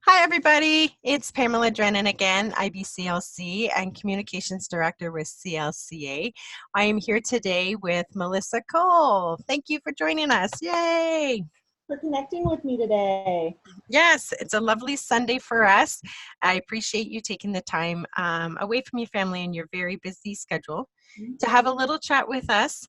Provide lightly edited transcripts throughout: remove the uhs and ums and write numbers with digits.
Hi, everybody. It's Pamela Drennan again, IBCLC and Communications Director with CLCA. I am here today with Melissa Cole. Thank you for joining us. Yay! For connecting with me today. Yes, it's a lovely Sunday for us. I appreciate you taking the time away from your family and your very busy schedule to have a little chat with us.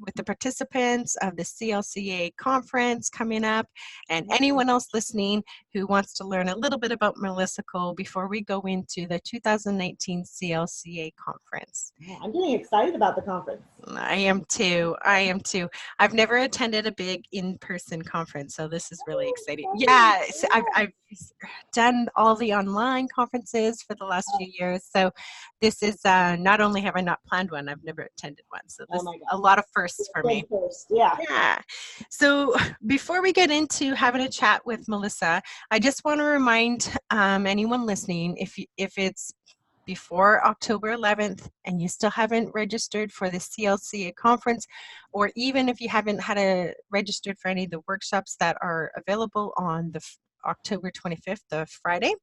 With the participants of the CLCA conference coming up, and anyone else listening who wants to learn a little bit about Melissa Cole before we go into the 2019 CLCA conference. I'm getting excited about the conference. I am too. I am too. I've never attended a big in-person conference, so this is really exciting. Yeah, I've done all the online conferences for the last few years, so this is not only have I not planned one, I've never attended one, so this is a lot of firsts for me. First, yeah. Yeah. So before we get into having a chat with Melissa, I just want to remind anyone listening, if it's before October 11th and you still haven't registered for the CLCA conference, or even if you haven't registered for any of the workshops that are available on the October 25th, the Friday,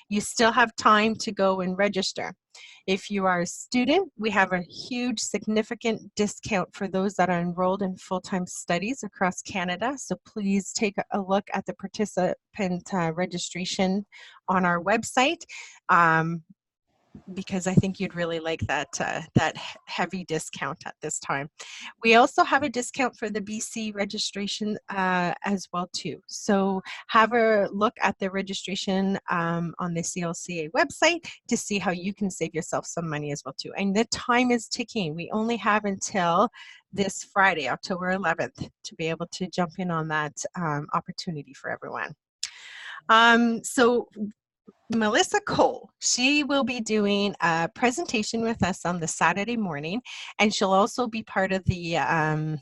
you still have time to go and register. If you are a student, we have a huge significant discount for those that are enrolled in full-time studies across Canada. So please take a look at the participant registration on our website. Because I think you'd really like that heavy discount at this time. We also have a discount for the BC registration as well too. So have a look at the registration on the CLCA website to see how you can save yourself some money as well too. And the time is ticking. We only have until this Friday, October 11th, to be able to jump in on that opportunity for everyone. So Melissa Cole, she will be doing a presentation with us on the Saturday morning, and she'll also be part of the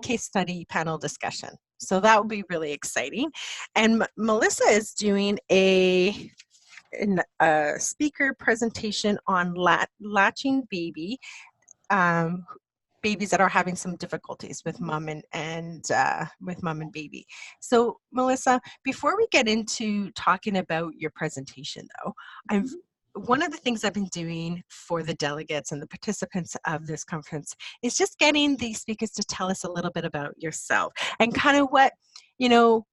case study panel discussion. So that will be really exciting. And Melissa is doing a speaker presentation on latching babies that are having some difficulties with mom and baby. So Melissa, before we get into talking about your presentation though, one of the things I've been doing for the delegates and the participants of this conference is just getting the speakers to tell us a little bit about yourself and kind of what,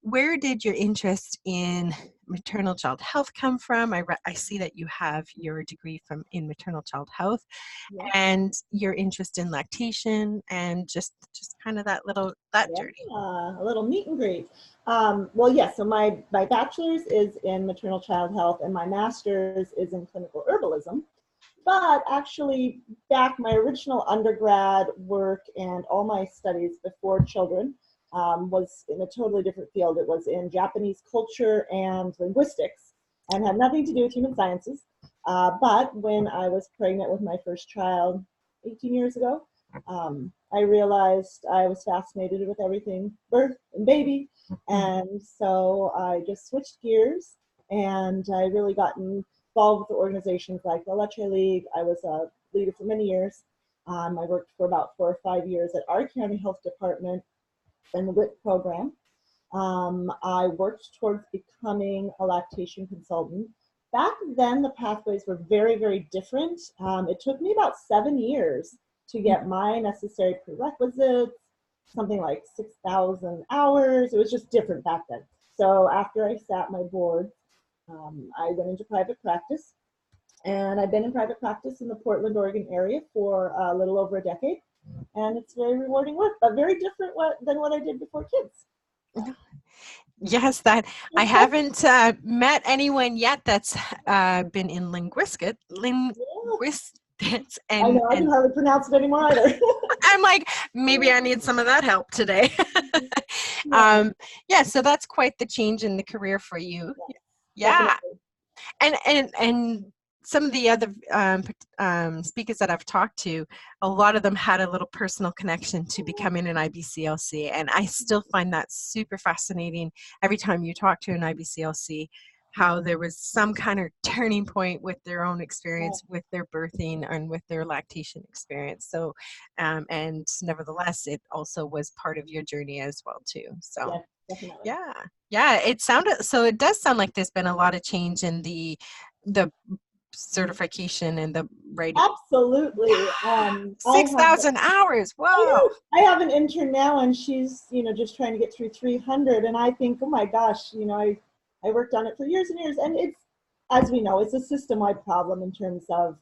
where did your interest in maternal child health come from? I see that you have your degree in maternal child health, and your interest in lactation, and just kind of that journey. A little meet and greet. Well, yes, so my bachelor's is in maternal child health and my master's is in clinical herbalism. But actually, my original undergrad work and all my studies before children was in a totally different field. It was in Japanese culture and linguistics and had nothing to do with human sciences. But when I was pregnant with my first child 18 years ago, I realized I was fascinated with everything birth and baby. And so I just switched gears and I really got involved with organizations like the Leche League. I was a leader for many years. I worked for about 4 or 5 years at our county health department in the WIC program. I worked towards becoming a lactation consultant. Back then, the pathways were very, very different. It took me about 7 years to get my necessary prerequisites, something like 6,000 hours. It was just different back then. So after I sat my board, I went into private practice. And I've been in private practice in the Portland, Oregon area for a little over a decade. And it's very rewarding work, but very different than what I did before kids. Yes, that I haven't met anyone yet that's been in linguistics. And I know I can hardly pronounce it anymore either. I'm like, maybe I need some of that help today. Yeah, so that's quite the change in the career for you. Yeah, and some of the other speakers that I've talked to, a lot of them had a little personal connection to becoming an IBCLC, and I still find that super fascinating every time you talk to an IBCLC, how there was some kind of turning point with their own experience with their birthing and with their lactation experience. So, and nevertheless, it also was part of your journey as well too. So. definitely. Yeah. Yeah. It sounded, so it does sound like there's been a lot of change in the certification and the writing. Absolutely. I have 6,000 hours. I Whoa. know. I have an intern now, and she's, just trying to get through 300. And I think, oh my gosh, I worked on it for years and years. And it's, as we know, it's a system-wide problem in terms of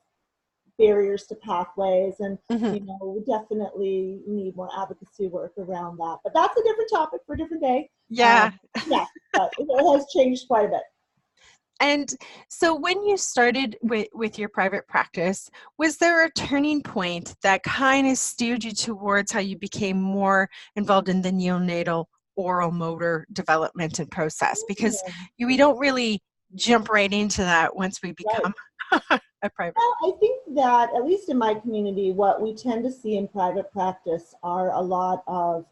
barriers to pathways. And, Hmm. we definitely need more advocacy work around that. But that's a different topic for a different day. Yeah. Yeah, but it has changed quite a bit. And so when you started with your private practice, was there a turning point that kind of steered you towards how you became more involved in the neonatal oral motor development and process? Because Yeah, we don't really jump right into that once we right. become a private. Well, I think that, at least in my community, what we tend to see in private practice are a lot more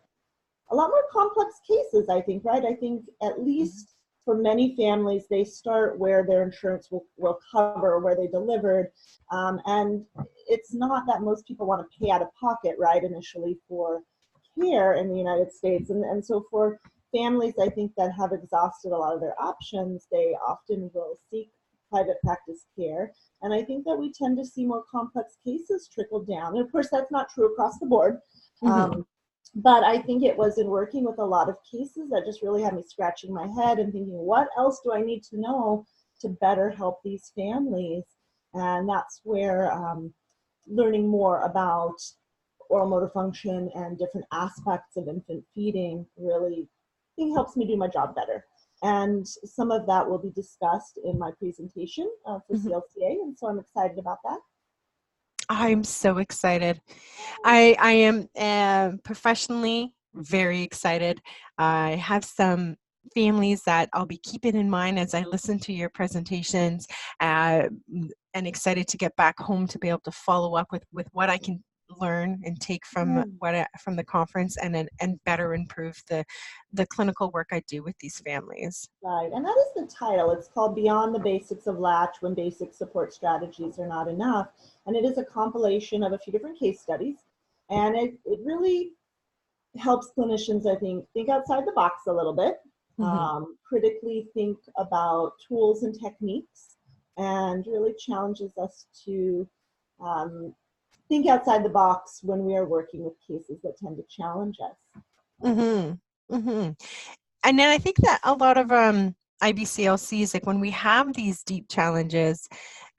complex cases, I think, right? I think, at Mhm. least for many families, they start where their insurance will cover where they delivered. And it's not that most people want to pay out of pocket, right, initially for care in the United States. And so for families, I think, that have exhausted a lot of their options, they often will seek private practice care. And I think that we tend to see more complex cases trickle down. And of course, that's not true across the board. Mhm. Um, but I think it was in working with a lot of cases that just really had me scratching my head and thinking, what else do I need to know to better help these families? And that's where learning more about oral motor function and different aspects of infant feeding really, I think, helps me do my job better. And some of that will be discussed in my presentation for Mhm. CLCA, and so I'm excited about that. I'm so excited. I am professionally very excited. I have some families that I'll be keeping in mind as I listen to your presentations, and excited to get back home to be able to follow up with what I can learn and take from Mm. from the conference, and better improve the clinical work I do with these families. Right, and that is the title. It's called Beyond the Basics of Latch When Basic Support Strategies Are Not Enough. And it is a compilation of a few different case studies. And it really helps clinicians, I think outside the box a little bit, Hmm. critically think about tools and techniques, and really challenges us to um, think outside the box when we are working with cases that tend to challenge us. Hmm. Hmm. And then I think that a lot of IBCLCs, like when we have these deep challenges,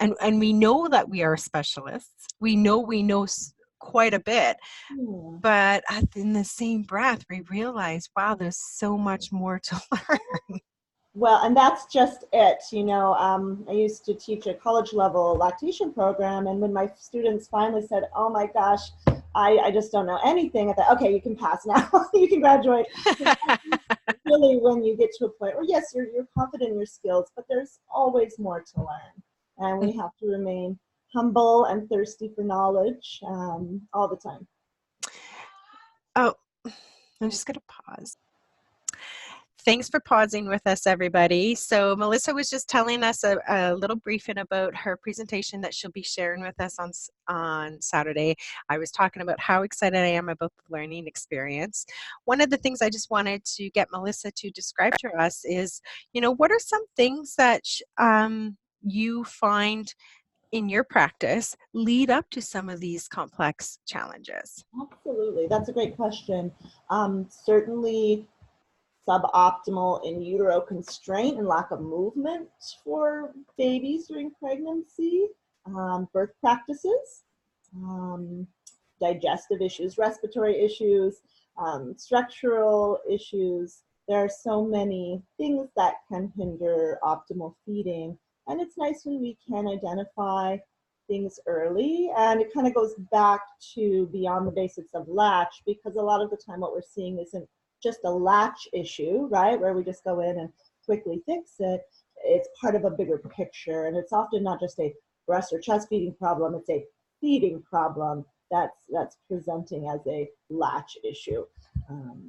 and we know that we are specialists, we know quite a bit, Yeah. but in the same breath, we realize, wow, there's so much more to learn. Well, and that's just it. I used to teach a college level lactation program, and when my students finally said, "Oh my gosh, I just don't know anything," I thought, "Okay, you can pass now. You can graduate." Really, when you get to a point where, yes, you're confident in your skills, but there's always more to learn, and we have to remain humble and thirsty for knowledge all the time. Oh, I'm just going to pause. Thanks for pausing with us, everybody. So Melissa was just telling us a little briefing about her presentation that she'll be sharing with us on Saturday. I was talking about how excited I am about the learning experience. One of the things I just wanted to get Melissa to describe to us is, what are some things that you find in your practice lead up to some of these complex challenges? Absolutely, that's a great question. Certainly suboptimal in utero constraint and lack of movement for babies during pregnancy, birth practices, um, digestive issues, respiratory issues, structural issues. There are so many things that can hinder optimal feeding. And it's nice when we can identify things early. And it kind of goes back to beyond the basics of latch, because a lot of the time what we're seeing isn't just a latch issue, right, where we just go in and quickly fix it. It's part of a bigger picture, and it's often not just a breast or chest feeding problem, it's a feeding problem that's presenting as a latch issue.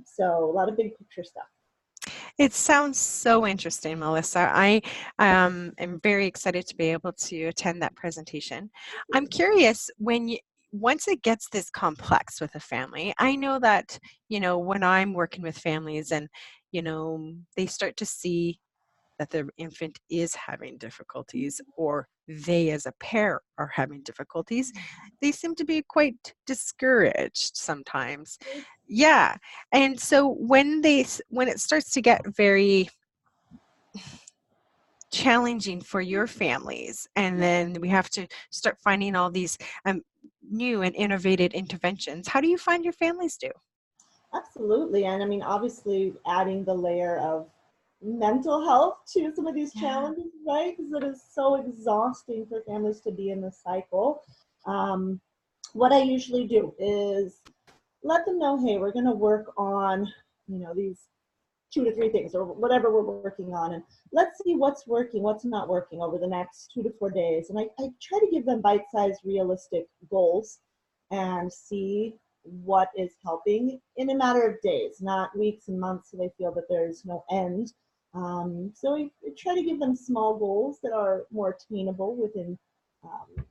So a lot of big picture stuff. It sounds so interesting, Melissa. I am very excited to be able to attend that presentation. I'm curious, once it gets this complex with a family, I know that, when I'm working with families and, they start to see that their infant is having difficulties or they as a pair are having difficulties, they seem to be quite discouraged sometimes. Yeah. And so when it starts to get very challenging for your families, and then we have to start finding all these new and innovative interventions, how do you find your families do? Absolutely. And I mean, obviously, adding the layer of mental health to some of these Yeah. challenges, right? Because it is so exhausting for families to be in this cycle. Um, what I usually do is let them know, hey, we're going to work on, these 2 to 3 things or whatever we're working on. And let's see what's working, what's not working over the next 2 to 4 days. And I try to give them bite-sized, realistic goals and see what is helping in a matter of days, not weeks and months, so they feel that there's no end. So I try to give them small goals that are more attainable within um,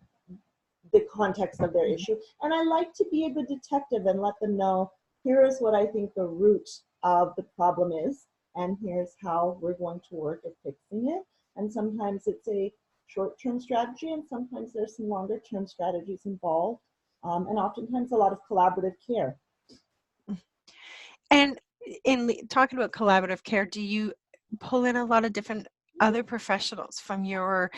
the context of their issue. And I like to be a good detective and let them know, here is what I think the root of the problem is, and here's how we're going to work at fixing it. And sometimes it's a short-term strategy, and sometimes there's some longer-term strategies involved, and oftentimes a lot of collaborative care. And in talking about collaborative care, do you pull in a lot of different other professionals from your,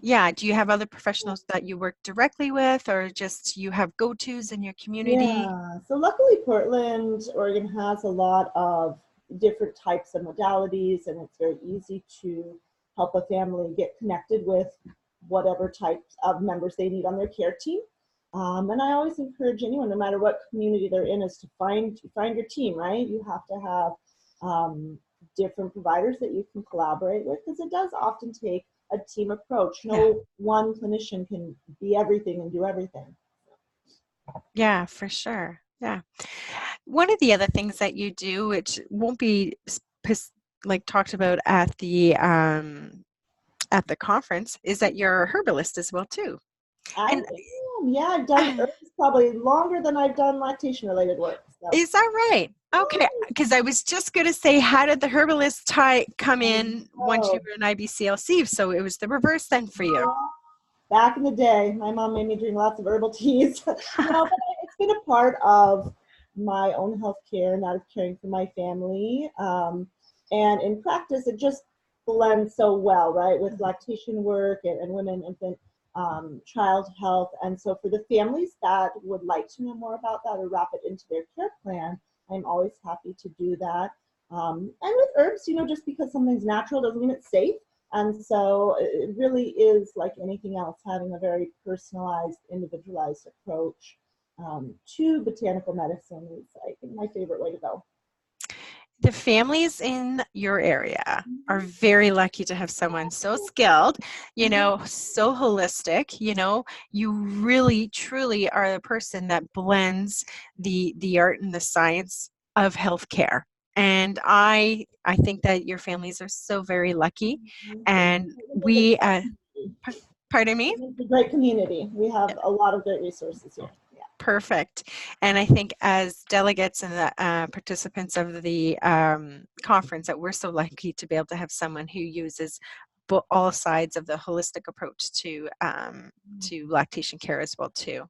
yeah, do you have other professionals that you work directly with, or just you have go-tos in your community? Yeah, so luckily Portland, Oregon has a lot of different types of modalities, and it's very easy to help a family get connected with whatever types of members they need on their care team. And I always encourage anyone, no matter what community they're in, is to find your team, right? You have to have different providers that you can collaborate with, because it does often take a team approach. Yeah. No one clinician can be everything and do everything. Yeah, for sure. Yeah. One of the other things that you do, which won't be like talked about at the conference, is that you're a herbalist as well too. I And am, yeah, I've done herbs probably longer than I've done lactation related work. So. is that right? Okay, because I was just going to say, how did the herbalist tie come in once you Oh, were an IBCLC? So it was the reverse then for you. back in the day, my mom made me drink lots of herbal teas. No, but it's been a part of my own health care and that of caring for my family. And in practice, it just blends so well, right, with lactation work and women, infant, child health. And so for the families that would like to know more about that or wrap it into their care plan, I'm always happy to do that. And with herbs, just because something's natural doesn't mean it's safe. And so it really is like anything else, having a very personalized, individualized approach to botanical medicine is, I think, my favorite way to go. The families in your area are very lucky to have someone so skilled, so holistic, you really truly are the person that blends the art and the science of healthcare. And I think that your families are so very lucky. And we pardon me? It's a great community. We have a lot of great resources here. Yeah. Perfect. And I think as delegates and the participants of the conference, that we're so lucky to be able to have someone who uses all sides of the holistic approach to lactation care as well too.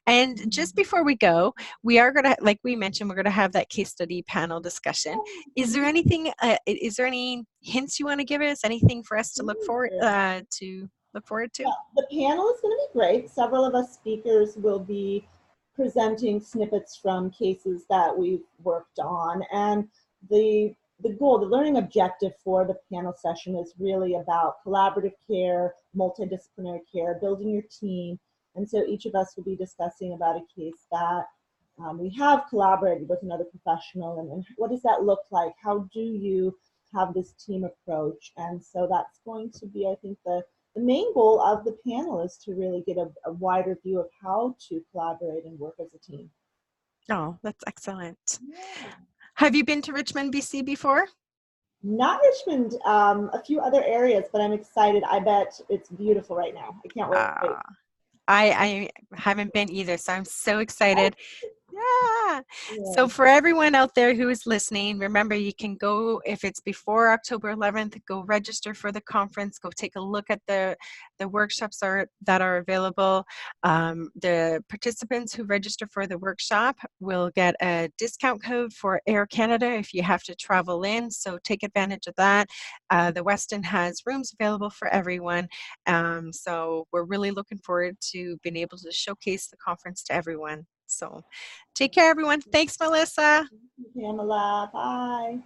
And just before we go, we are going to, like we mentioned, we're going to have that case study panel discussion. Is there anything? Is there any hints you want to give us? Anything for us to look forward to? Yeah, the panel is going to be great. Several of us speakers will be presenting snippets from cases that we've worked on. And the goal, the learning objective for the panel session is really about collaborative care, multidisciplinary care, building your team. And so each of us will be discussing about a case that we have collaborated with another professional, and what does that look like? How do you have this team approach? And so that's going to be, I think, the main goal of the panel is to really get a wider view of how to collaborate and work as a team. Oh, that's excellent. Yeah. Have you been to Richmond, BC before? Not Richmond, a few other areas, but I'm excited. I bet it's beautiful right now. I can't wait. I haven't been either, so I'm so excited. Yeah. So Yeah. for everyone out there who is listening, remember you can go, if it's before October 11th, go register for the conference, go take a look at the workshops that are available. The participants who register for the workshop will get a discount code for Air Canada if you have to travel in, so take advantage of that. The Westin has rooms available for everyone. So we're really looking forward to being able to showcase the conference to everyone. So take care, everyone. Thanks, Melissa. Pamela, bye.